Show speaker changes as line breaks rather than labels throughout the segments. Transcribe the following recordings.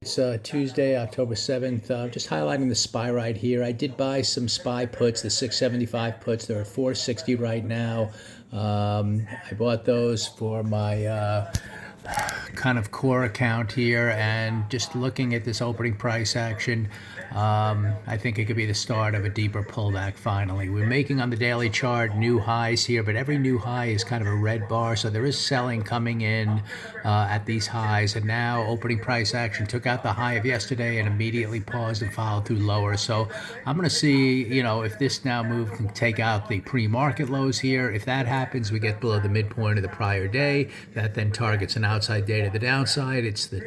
It's Tuesday, October 7th. Just highlighting the SPY right here. I did buy some SPY puts, the 675 puts. They're at 460 right now. I bought those for my kind of core account here, and just looking at this opening price action, I think it could be the start of a deeper pullback finally. We're making on the daily chart new highs here, but every new high is kind of a red bar, so there is selling coming in at these highs. And now opening price action took out the high of yesterday and immediately paused and followed through lower. So I'm going to see, if this now move can take out the pre-market lows here. If that happens, we get below the midpoint of the prior day. That then targets an outside day to the downside. It's the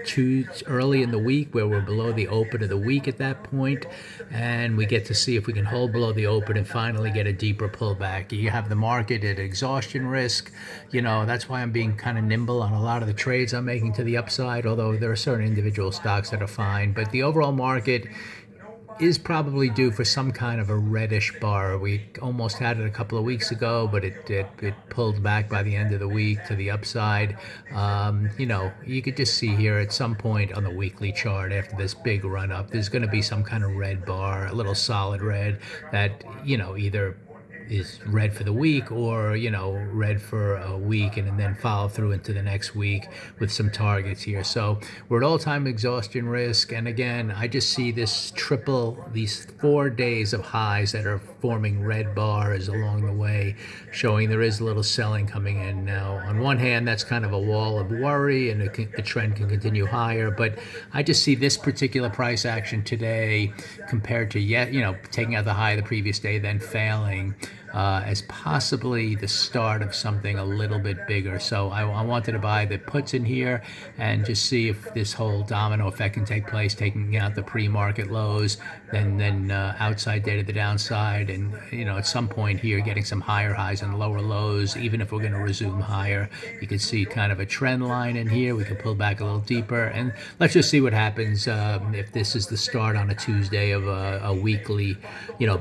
early in the week where we're below the open of the week at that point, and we get to see if we can hold below the open and finally get a deeper pullback. You have the market at exhaustion risk. That's why I'm being kind of nimble on a lot of the trades I'm making to the upside, although there are certain individual stocks that are fine. But the overall market is probably due for some kind of a reddish bar. We almost had it a couple of weeks ago, but it pulled back by the end of the week to the upside. You could just see here at some point on the weekly chart after this big run up, there's going to be some kind of red bar, a little solid red that, either is red for the week or red for a week and then follow through into the next week with some targets here. So we're at all-time exhaustion risk, and again I just see these 4 days of highs that are forming red bars along the way, showing there is a little selling coming in. Now on one hand, that's kind of a wall of worry, and the trend can continue higher, but I just see this particular price action today compared to taking out the high of the previous day then failing as possibly the start of something a little bit bigger. So I wanted to buy the puts in here and just see if this whole domino effect can take place, taking out the pre-market lows, then outside day to the downside, and at some point here getting some higher highs and lower lows. Even if we're going to resume higher, you can see kind of a trend line in here. We can pull back a little deeper, and let's just see what happens if this is the start on a Tuesday of a weekly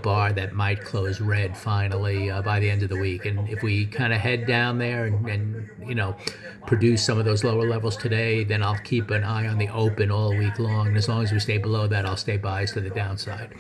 bar that might close red finally by the end of the week. And if we kind of head down there and produce some of those lower levels today, then I'll keep an eye on the open all week long. And as long as we stay below that, I'll stay biased to the downside.